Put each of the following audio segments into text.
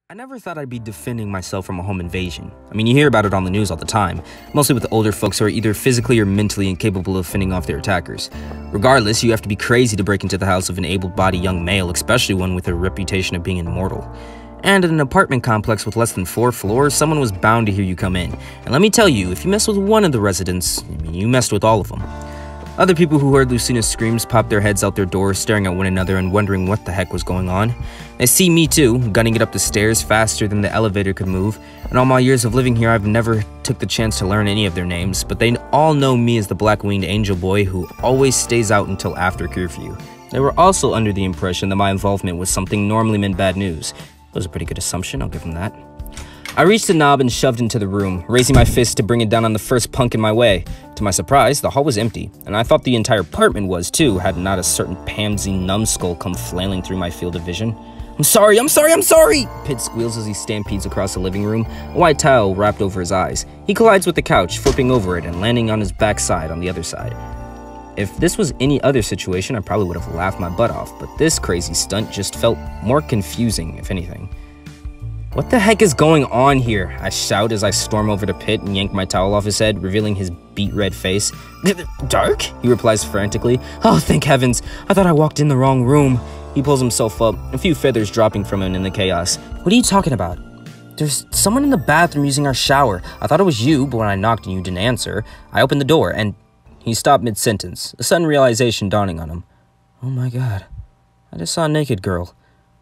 I never thought I'd be defending myself from a home invasion. I mean, you hear about it on the news all the time, mostly with older folks who are either physically or mentally incapable of fending off their attackers. Regardless, you have to be crazy to break into the house of an able-bodied young male, especially one with a reputation of being immortal. And in an apartment complex with less than 4 floors, someone was bound to hear you come in. And let me tell you, if you mess with one of the residents, you messed with all of them. Other people who heard Lucina's screams popped their heads out their doors, staring at one another and wondering what the heck was going on. They see me too, gunning it up the stairs faster than the elevator could move. In all my years of living here, I've never took the chance to learn any of their names, but they all know me as the black-winged angel boy who always stays out until after curfew. They were also under the impression that my involvement was something normally meant bad news. It was a pretty good assumption, I'll give them that. I reached the knob and shoved into the room, raising my fist to bring it down on the first punk in my way. To my surprise, the hall was empty, and I thought the entire apartment was too, had not a certain pansy numbskull come flailing through my field of vision. I'm sorry! Pitt squeals as he stampedes across the living room, a white towel wrapped over his eyes. He collides with the couch, flipping over it and landing on his backside on the other side. If this was any other situation, I probably would have laughed my butt off, but this crazy stunt just felt more confusing, if anything. What the heck is going on here? I shout as I storm over to Pitt and yank my towel off his head, revealing his beet-red face. Dark? He replies frantically. Oh, thank heavens. I thought I walked in the wrong room. He pulls himself up, a few feathers dropping from him in the chaos. What are you talking about? There's someone in the bathroom using our shower. I thought it was you, but when I knocked and you didn't answer, I opened the door and... He stopped mid-sentence, a sudden realization dawning on him. Oh my god. I just saw a naked girl.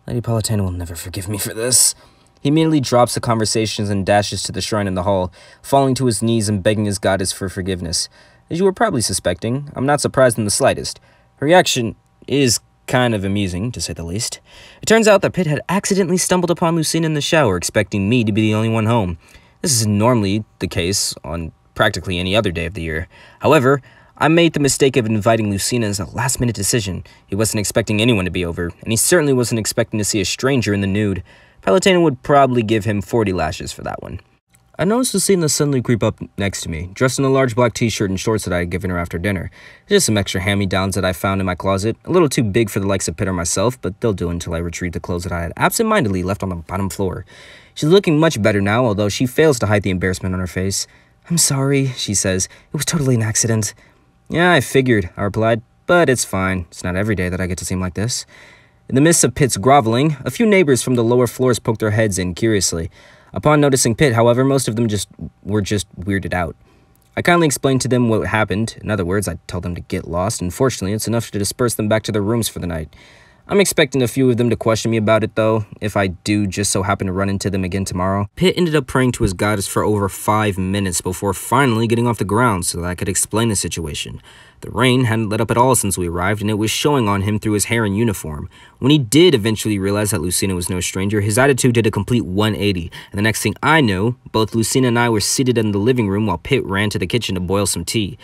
Lady Palatine will never forgive me for this. He immediately drops the conversations and dashes to the shrine in the hall, falling to his knees and begging his goddess for forgiveness. As you were probably suspecting, I'm not surprised in the slightest. Her reaction is kind of amusing, to say the least. It turns out that Pitt had accidentally stumbled upon Lucina in the shower, expecting me to be the only one home. This is normally the case on practically any other day of the year. However, I made the mistake of inviting Lucina as a last-minute decision. He wasn't expecting anyone to be over, and he certainly wasn't expecting to see a stranger in the nude. Palatine would probably give him 40 lashes for that one. I noticed Lucina suddenly creep up next to me, dressed in a large black t-shirt and shorts that I had given her after dinner. Just some extra hand-me-downs that I found in my closet, a little too big for the likes of Pitt or myself, but they'll do until I retrieve the clothes that I had absent-mindedly left on the bottom floor. She's looking much better now, although she fails to hide the embarrassment on her face. I'm sorry, she says. It was totally an accident. Yeah, I figured, I replied, but it's fine. It's not every day that I get to seem like this. In the midst of Pitt's groveling, a few neighbors from the lower floors poked their heads in curiously. Upon noticing Pitt, however, most of them were just weirded out. I kindly explained to them what happened. In other words, I told them to get lost, and fortunately, it's enough to disperse them back to their rooms for the night. I'm expecting a few of them to question me about it, though, if I do just so happen to run into them again tomorrow. Pitt ended up praying to his goddess for over 5 minutes before finally getting off the ground so that I could explain the situation. The rain hadn't let up at all since we arrived, and it was showing on him through his hair and uniform. When he did eventually realize that Lucina was no stranger, his attitude did a complete 180, and the next thing I knew, both Lucina and I were seated in the living room while Pitt ran to the kitchen to boil some tea.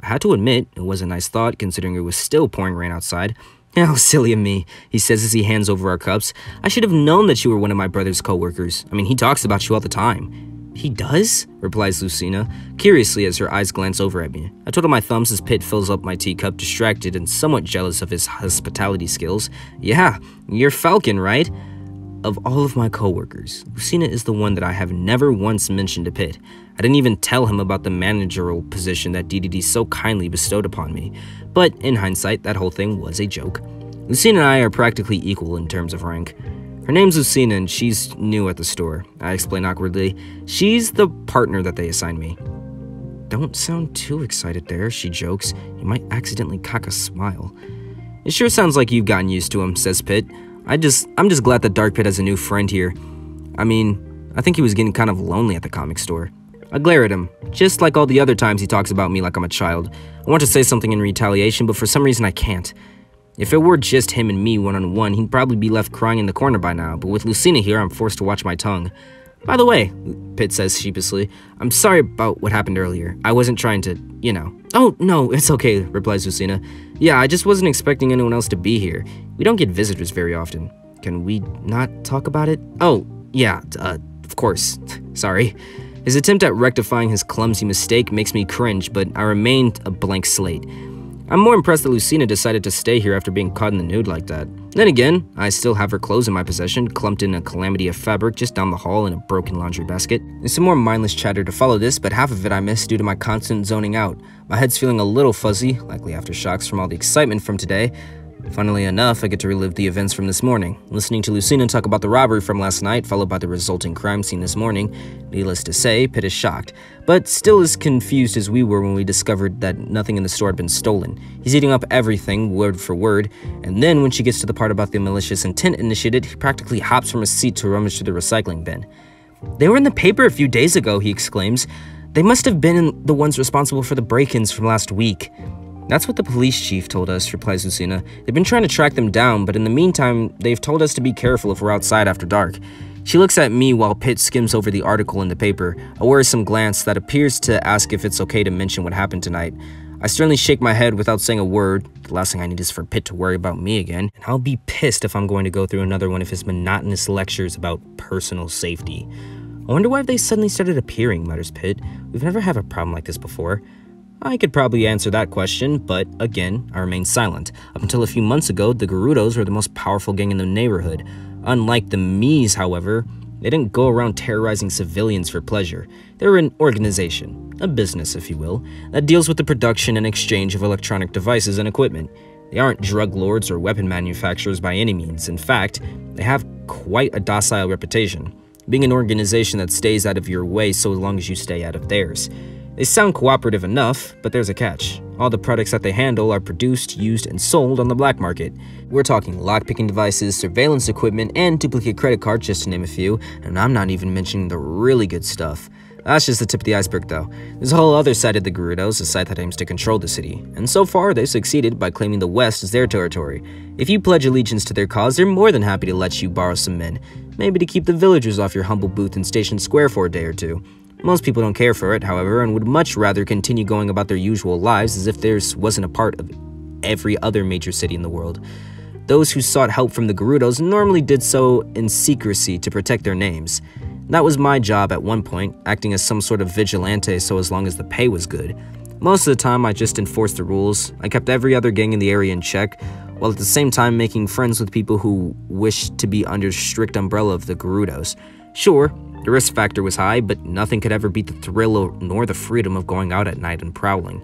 I had to admit, it was a nice thought, considering it was still pouring rain outside. How silly of me, he says as he hands over our cups. I should have known that you were one of my brother's co-workers. I mean, he talks about you all the time. He does? Replies Lucina, curiously as her eyes glance over at me. I twiddle my thumbs as Pitt fills up my teacup, distracted and somewhat jealous of his hospitality skills. Yeah, you're Falcon, right? Of all of my co-workers, Lucina is the one that I have never once mentioned to Pitt. I didn't even tell him about the managerial position that DDD so kindly bestowed upon me. But in hindsight, that whole thing was a joke. Lucina and I are practically equal in terms of rank. Her name's Lucina and she's new at the store, I explain awkwardly. She's the partner that they assigned me. Don't sound too excited there, she jokes. You might accidentally cock a smile. It sure sounds like you've gotten used to him, says Pitt. I'm just glad that Dark Pitt has a new friend here. I mean, I think he was getting kind of lonely at the comic store. I glare at him, just like all the other times he talks about me like I'm a child. I want to say something in retaliation, but for some reason I can't. If it were just him and me one-on-one, he'd probably be left crying in the corner by now, but with Lucina here, I'm forced to watch my tongue. By the way, Pitt says sheepishly, I'm sorry about what happened earlier. I wasn't trying to, you know. Oh, no, it's okay, replies Lucina. Yeah, I just wasn't expecting anyone else to be here. We don't get visitors very often. Can we not talk about it? Oh, yeah, of course. Sorry. His attempt at rectifying his clumsy mistake makes me cringe, but I remained a blank slate. I'm more impressed that Lucina decided to stay here after being caught in the nude like that. Then again, I still have her clothes in my possession, clumped in a calamity of fabric just down the hall in a broken laundry basket. There's some more mindless chatter to follow this, but half of it I missed due to my constant zoning out. My head's feeling a little fuzzy, likely aftershocks from all the excitement from today. Funnily enough, I get to relive the events from this morning, listening to Lucina talk about the robbery from last night, followed by the resulting crime scene this morning. Needless to say, Pitt is shocked, but still as confused as we were when we discovered that nothing in the store had been stolen. He's eating up everything, word for word, and then when she gets to the part about the malicious intent initiated, he practically hops from his seat to rummage through the recycling bin. "They were in the paper a few days ago," he exclaims. "They must have been the ones responsible for the break-ins from last week." "That's what the police chief told us," replies Lucina. "They've been trying to track them down, but in the meantime, they've told us to be careful if we're outside after dark." She looks at me while Pitt skims over the article in the paper, a worrisome glance that appears to ask if it's okay to mention what happened tonight. I sternly shake my head without saying a word. The last thing I need is for Pitt to worry about me again, and I'll be pissed if I'm going to go through another one of his monotonous lectures about personal safety. "I wonder why they suddenly started appearing," mutters Pitt. "We've never had a problem like this before." I could probably answer that question, but again, I remain silent. Up until a few months ago, the Gerudos were the most powerful gang in the neighborhood. Unlike the Mies, however, they didn't go around terrorizing civilians for pleasure. They were an organization, a business if you will, that deals with the production and exchange of electronic devices and equipment. They aren't drug lords or weapon manufacturers by any means. In fact, they have quite a docile reputation, being an organization that stays out of your way so long as you stay out of theirs. They sound cooperative enough, but there's a catch. All the products that they handle are produced, used, and sold on the black market. We're talking lockpicking devices, surveillance equipment, and duplicate credit cards, just to name a few, and I'm not even mentioning the really good stuff. That's just the tip of the iceberg, though. There's a whole other side of the Gerudos, a side that aims to control the city, and so far they've succeeded by claiming the West as their territory. If you pledge allegiance to their cause, they're more than happy to let you borrow some men, maybe to keep the villagers off your humble booth in Station Square for a day or two. Most people don't care for it, however, and would much rather continue going about their usual lives as if theirs wasn't a part of every other major city in the world. Those who sought help from the Gerudos normally did so in secrecy to protect their names. That was my job at one point, acting as some sort of vigilante so as long as the pay was good. Most of the time, I just enforced the rules. I kept every other gang in the area in check, while at the same time making friends with people who wished to be under strict umbrella of the Gerudos. Sure, the risk factor was high, but nothing could ever beat the thrill nor the freedom of going out at night and prowling.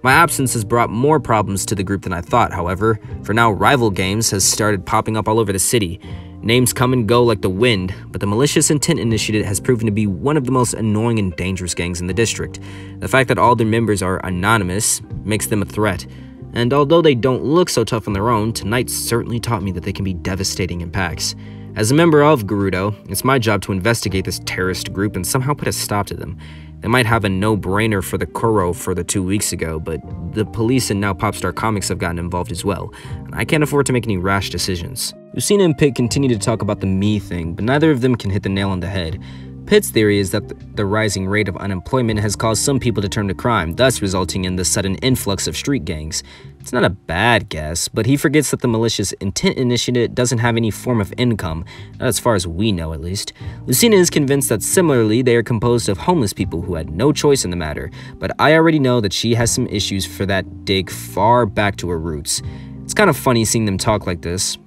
My absence has brought more problems to the group than I thought, however. For now, rival gangs has started popping up all over the city. Names come and go like the wind, but the Malicious Intent Initiative has proven to be one of the most annoying and dangerous gangs in the district. The fact that all their members are anonymous makes them a threat. And although they don't look so tough on their own, tonight certainly taught me that they can be devastating in packs. As a member of Gerudo, it's my job to investigate this terrorist group and somehow put a stop to them. They might have a no-brainer for the Kuro for the 2 weeks ago, but the police and now Popstar Comics have gotten involved as well, and I can't afford to make any rash decisions. Lucina and Pitt continue to talk about the me thing, but neither of them can hit the nail on the head. Pitt's theory is that the rising rate of unemployment has caused some people to turn to crime, thus resulting in the sudden influx of street gangs. It's not a bad guess, but he forgets that the Malicious Intent Initiative doesn't have any form of income, not as far as we know at least. Lucina is convinced that similarly they are composed of homeless people who had no choice in the matter, but I already know that she has some issues for that dig far back to her roots. It's kind of funny seeing them talk like this.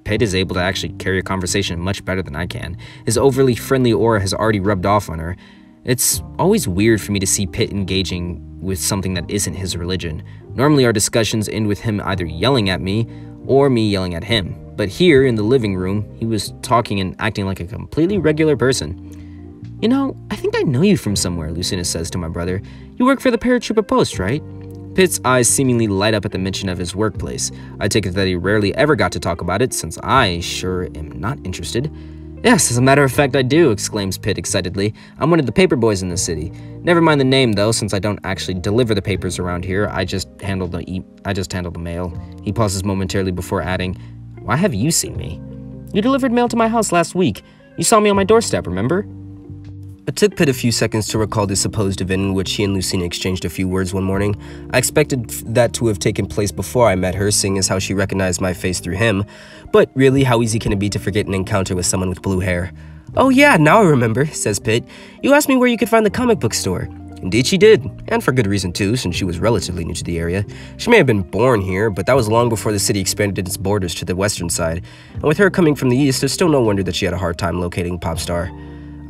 Pitt is able to actually carry a conversation much better than I can. His overly friendly aura has already rubbed off on her. It's always weird for me to see Pitt engaging with something that isn't his religion. Normally our discussions end with him either yelling at me or me yelling at him. But here in the living room, he was talking and acting like a completely regular person. "You know, I think I know you from somewhere," Lucina says to my brother. "You work for the Paratrooper Post, right?" Pitt's eyes seemingly light up at the mention of his workplace. I take it that he rarely ever got to talk about it, since I sure am not interested. "Yes, as a matter of fact I do," exclaims Pitt excitedly. "I'm one of the paper boys in the city. Never mind the name though, since I don't actually deliver the papers around here. I just handle the mail." He pauses momentarily before adding, "Why have you seen me?" "You delivered mail to my house last week. You saw me on my doorstep, remember?" It took Pitt a few seconds to recall the supposed event in which he and Lucina exchanged a few words one morning. I expected that to have taken place before I met her, seeing as how she recognized my face through him. But really, how easy can it be to forget an encounter with someone with blue hair? "Oh yeah, now I remember," says Pitt. "You asked me where you could find the comic book store. Indeed she did, and for good reason too, since she was relatively new to the area. She may have been born here, but that was long before the city expanded its borders to the western side, and with her coming from the east, there's still no wonder that she had a hard time locating Popstar.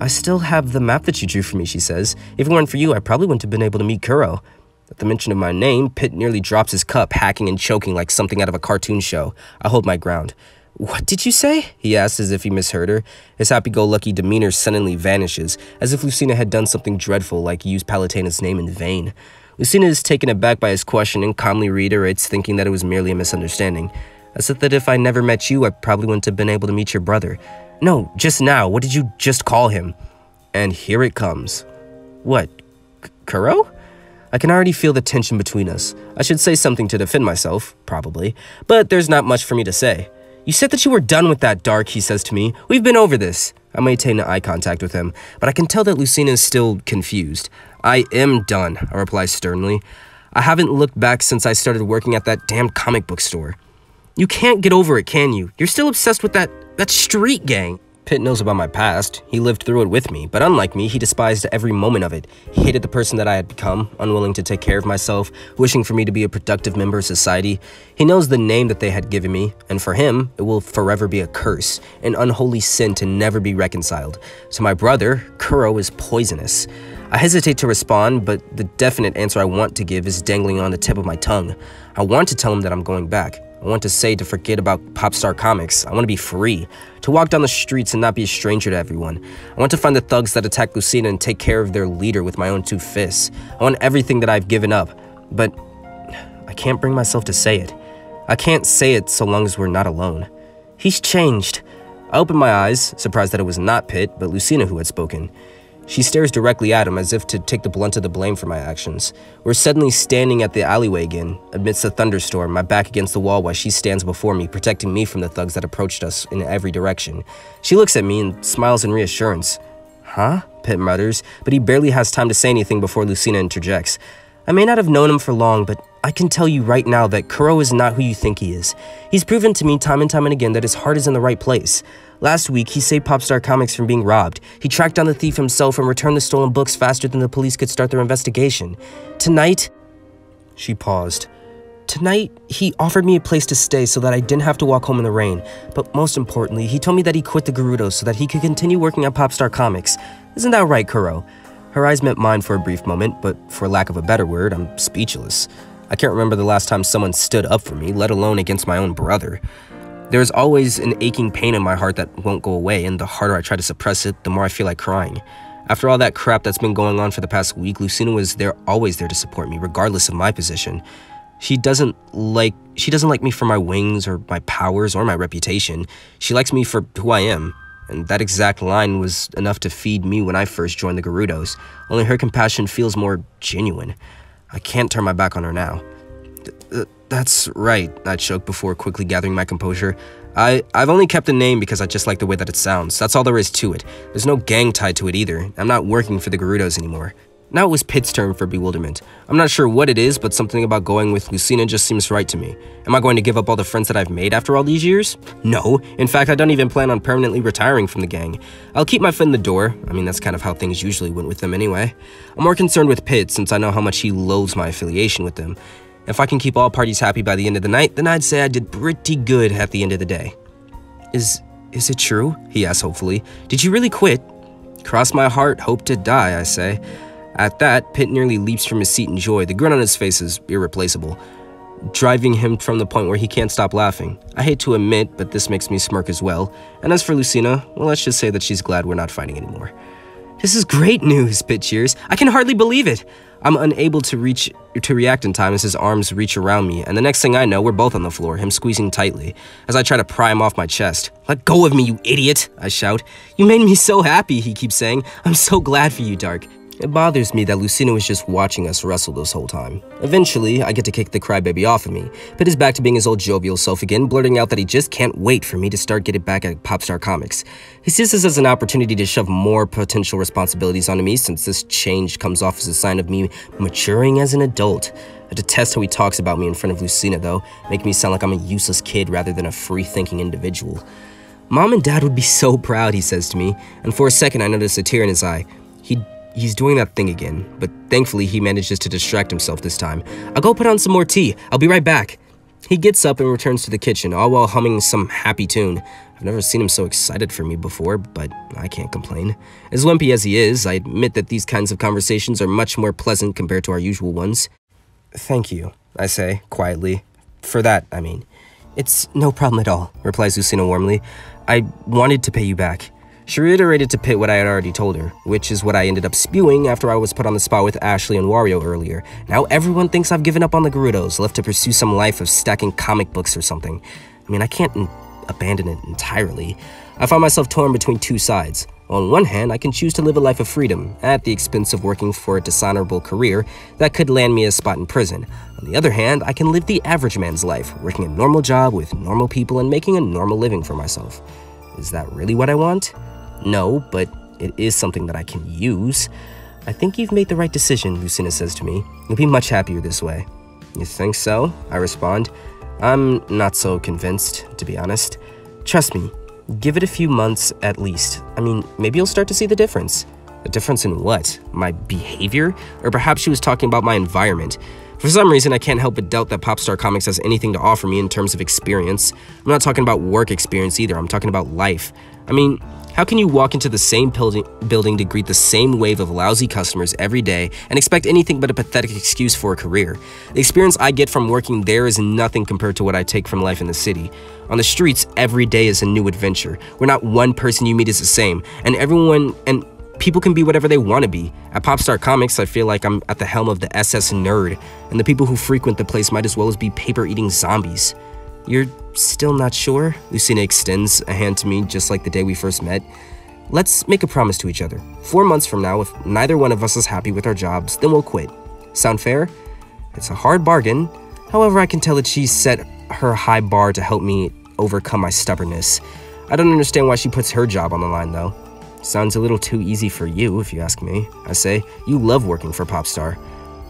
I still have the map that you drew for me, she says. If it weren't for you, I probably wouldn't have been able to meet Kuro. At the mention of my name, Pitt nearly drops his cup, hacking and choking like something out of a cartoon show. I hold my ground. What did you say? He asks as if he misheard her. His happy-go-lucky demeanor suddenly vanishes, as if Lucina had done something dreadful like use Palutina's name in vain. Lucina is taken aback by his question and calmly reiterates, thinking that it was merely a misunderstanding. I said that if I never met you, I probably wouldn't have been able to meet your brother. No, just now. What did you just call him? And here it comes. What? Kuro? I can already feel the tension between us. I should say something to defend myself, probably, but there's not much for me to say. You said that you were done with that, Dark, he says to me. We've been over this. I maintain eye contact with him, but I can tell that Lucina is still confused. I am done, I reply sternly. I haven't looked back since I started working at that damn comic book store. You can't get over it, can you? You're still obsessed with that street gang. Pitt knows about my past. He lived through it with me, but unlike me, he despised every moment of it. He hated the person that I had become, unwilling to take care of myself, wishing for me to be a productive member of society. He knows the name that they had given me, and for him, it will forever be a curse, an unholy sin to never be reconciled. To my brother, Kuro is poisonous. I hesitate to respond, but the definite answer I want to give is dangling on the tip of my tongue. I want to tell him that I'm going back. I want to say to forget about Popstar Comics. I want to be free, to walk down the streets and not be a stranger to everyone. I want to find the thugs that attacked Lucina and take care of their leader with my own 2 fists. I want everything that I've given up, but I can't bring myself to say it. I can't say it so long as we're not alone. He's changed. I open my eyes, surprised that it was not Pitt, but Lucina who had spoken. She stares directly at him as if to take the blunt of the blame for my actions. We're suddenly standing at the alleyway again, amidst a thunderstorm, my back against the wall while she stands before me, protecting me from the thugs that approached us in every direction. She looks at me and smiles in reassurance. Huh? Pitt mutters, but he barely has time to say anything before Lucina interjects. I may not have known him for long, but I can tell you right now that Kuro is not who you think he is. He's proven to me time and time and again that his heart is in the right place. Last week, he saved Popstar Comics from being robbed. He tracked down the thief himself and returned the stolen books faster than the police could start their investigation. Tonight, she paused. Tonight, he offered me a place to stay so that I didn't have to walk home in the rain. But most importantly, he told me that he quit the Gerudos so that he could continue working at Popstar Comics. Isn't that right, Kuro? Her eyes met mine for a brief moment, but for lack of a better word, I'm speechless. I can't remember the last time someone stood up for me, let alone against my own brother. There's always an aching pain in my heart that won't go away, and the harder I try to suppress it, the more I feel like crying. After all that crap that's been going on for the past week, Lucina was always there to support me, regardless of my position. She doesn't like me for my wings or my powers or my reputation. She likes me for who I am, and that exact line was enough to feed me when I first joined the Gerudos. Only her compassion feels more genuine. I can't turn my back on her now. That's right, I choked before quickly gathering my composure. I've only kept the name because I just like the way that it sounds. That's all there is to it. There's no gang tied to it either. I'm not working for the Gerudos anymore. Now it was Pitt's turn for bewilderment. I'm not sure what it is, but something about going with Lucina just seems right to me. Am I going to give up all the friends that I've made after all these years? No. In fact, I don't even plan on permanently retiring from the gang. I'll keep my foot in the door. I mean, that's kind of how things usually went with them anyway. I'm more concerned with Pitt since I know how much he loathes my affiliation with them. If I can keep all parties happy by the end of the night, then I'd say I did pretty good at the end of the day. Is it true? He asks hopefully. Did you really quit? Cross my heart, hope to die, I say. At that, Pitt nearly leaps from his seat in joy. The grin on his face is irreplaceable, driving him from the point where he can't stop laughing. I hate to admit, but this makes me smirk as well. And as for Lucina, well, let's just say that she's glad we're not fighting anymore. This is great news, Pitt cheers. I can hardly believe it. I'm unable to react in time as his arms reach around me, and the next thing I know, we're both on the floor, him squeezing tightly, as I try to pry him off my chest. Let go of me, you idiot, I shout. You made me so happy, he keeps saying. I'm so glad for you, Dark. It bothers me that Lucina was just watching us wrestle this whole time. Eventually, I get to kick the crybaby off of me. Pitt is back to being his old jovial self again, blurting out that he just can't wait for me to start getting back at Popstar Comics. He sees this as an opportunity to shove more potential responsibilities onto me, since this change comes off as a sign of me maturing as an adult. I detest how he talks about me in front of Lucina, though, making me sound like I'm a useless kid rather than a free-thinking individual. Mom and Dad would be so proud, he says to me, and for a second I notice a tear in his eye. He he's doing that thing again, but thankfully he manages to distract himself this time. I'll go put on some more tea. I'll be right back. He gets up and returns to the kitchen, all while humming some happy tune. I've never seen him so excited for me before, but I can't complain. As wimpy as he is, I admit that these kinds of conversations are much more pleasant compared to our usual ones. Thank you, I say, quietly. For that, I mean. It's no problem at all, replies Lucina warmly. I wanted to pay you back. She reiterated to Pitt what I had already told her, which is what I ended up spewing after I was put on the spot with Ashley and Wario earlier. Now everyone thinks I've given up on the Gerudos, left to pursue some life of stacking comic books or something. I mean, I can't abandon it entirely. I find myself torn between two sides. On one hand, I can choose to live a life of freedom, at the expense of working for a dishonorable career that could land me a spot in prison. On the other hand, I can live the average man's life, working a normal job with normal people and making a normal living for myself. Is that really what I want? No, but it is something that I can use. I think you've made the right decision, Lucina says to me. You'll be much happier this way. You think so? I respond. I'm not so convinced, to be honest. Trust me, give it a few months at least. I mean, maybe you'll start to see the difference. A difference in what? My behavior? Or perhaps she was talking about my environment. For some reason, I can't help but doubt that Popstar Comics has anything to offer me in terms of experience. I'm not talking about work experience either, I'm talking about life. I mean, how can you walk into the same building to greet the same wave of lousy customers every day and expect anything but a pathetic excuse for a career? The experience I get from working there is nothing compared to what I take from life in the city. On the streets, every day is a new adventure, where not one person you meet is the same, and people can be whatever they want to be. At Popstar Comics, I feel like I'm at the helm of the SS nerd, and the people who frequent the place might as well as be paper-eating zombies. You're still not sure? Lucina extends a hand to me just like the day we first met. Let's make a promise to each other. 4 months from now, if neither one of us is happy with our jobs, then we'll quit. Sound fair? It's a hard bargain. However, I can tell that she's set her high bar to help me overcome my stubbornness. I don't understand why she puts her job on the line, though. Sounds a little too easy for you, if you ask me. I say, you love working for Popstar.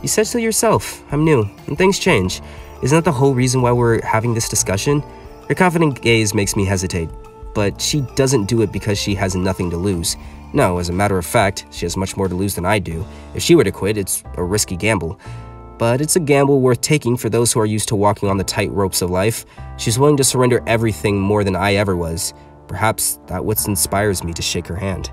You said so yourself. I'm new, and things change. Isn't that the whole reason why we're having this discussion? Her confident gaze makes me hesitate, but she doesn't do it because she has nothing to lose. No, as a matter of fact, she has much more to lose than I do. If she were to quit, it's a risky gamble. But it's a gamble worth taking for those who are used to walking on the tight ropes of life. She's willing to surrender everything more than I ever was. Perhaps that's what inspires me to shake her hand.